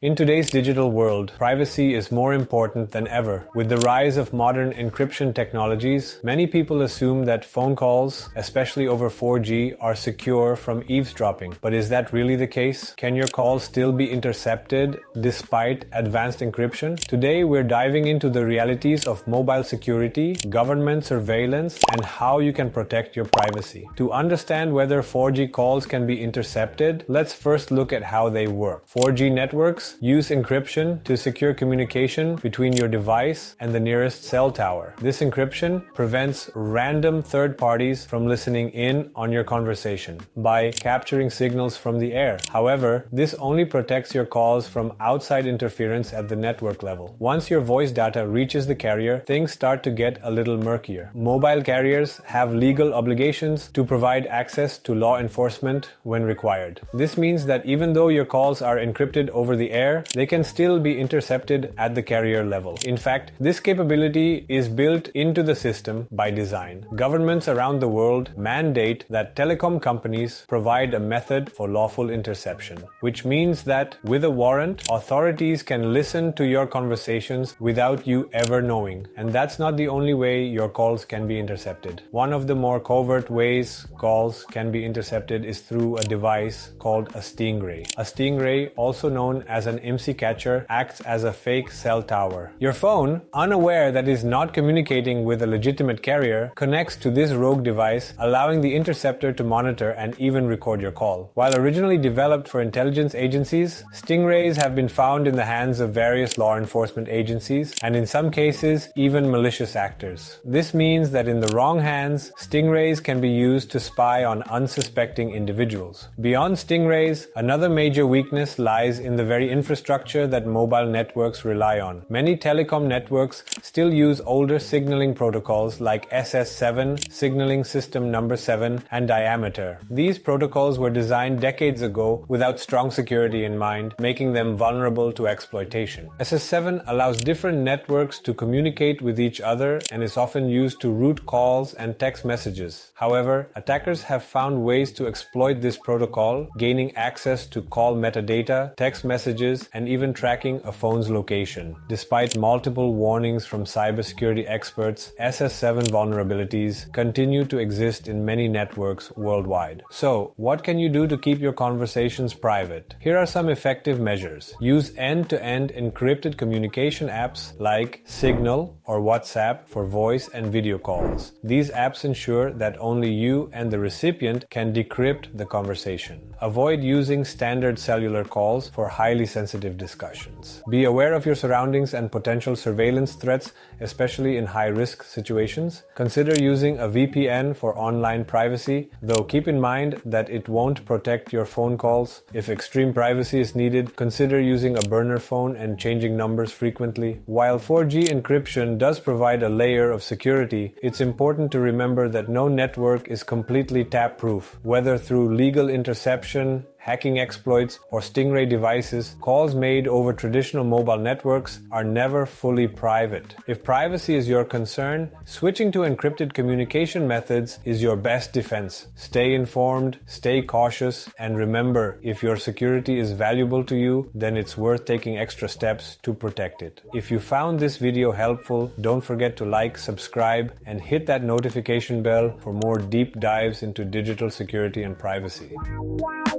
In today's digital world, privacy is more important than ever. With the rise of modern encryption technologies, many people assume that phone calls, especially over 4G, are secure from eavesdropping. But is that really the case? Can your calls still be intercepted despite advanced encryption? Today, we're diving into the realities of mobile security, government surveillance, and how you can protect your privacy. To understand whether 4G calls can be intercepted, let's first look at how they work. 4G networks use encryption to secure communication between your device and the nearest cell tower. This encryption prevents random third parties from listening in on your conversation by capturing signals from the air. However, this only protects your calls from outside interference at the network level. Once your voice data reaches the carrier, things start to get a little murkier. Mobile carriers have legal obligations to provide access to law enforcement when required. This means that even though your calls are encrypted over the air, they can still be intercepted at the carrier level. In fact, this capability is built into the system by design. Governments around the world mandate that telecom companies provide a method for lawful interception, which means that with a warrant, authorities can listen to your conversations without you ever knowing. And that's not the only way your calls can be intercepted. One of the more covert ways calls can be intercepted is through a device called a Stingray. A Stingray, also known as an IMSI Catcher, acts as a fake cell tower. Your phone, unaware that it is not communicating with a legitimate carrier, connects to this rogue device, allowing the interceptor to monitor and even record your call. While originally developed for intelligence agencies, Stingrays have been found in the hands of various law enforcement agencies and in some cases even malicious actors. This means that in the wrong hands, Stingrays can be used to spy on unsuspecting individuals. Beyond Stingrays, another major weakness lies in the very infrastructure that mobile networks rely on. Many telecom networks still use older signaling protocols like SS7, signaling system number 7, and diameter. These protocols were designed decades ago without strong security in mind, making them vulnerable to exploitation. SS7 allows different networks to communicate with each other and is often used to route calls and text messages. However, attackers have found ways to exploit this protocol, gaining access to call metadata, text messages, and even tracking a phone's location. Despite multiple warnings from cybersecurity experts, SS7 vulnerabilities continue to exist in many networks worldwide. So, what can you do to keep your conversations private? Here are some effective measures. Use end-to-end encrypted communication apps like Signal or WhatsApp for voice and video calls. These apps ensure that only you and the recipient can decrypt the conversation. Avoid using standard cellular calls for highly sensitive discussions. Be aware of your surroundings and potential surveillance threats, especially in high-risk situations. Consider using a VPN for online privacy, though keep in mind that it won't protect your phone calls. If extreme privacy is needed, consider using a burner phone and changing numbers frequently. While 4G encryption does provide a layer of security, it's important to remember that no network is completely tap-proof. Whether through legal interception, hacking exploits, or Stingray devices, calls made over traditional mobile networks are never fully private. If privacy is your concern, switching to encrypted communication methods is your best defense. Stay informed, stay cautious, and remember, if your security is valuable to you, then it's worth taking extra steps to protect it. If you found this video helpful, don't forget to like, subscribe, and hit that notification bell for more deep dives into digital security and privacy. Wow.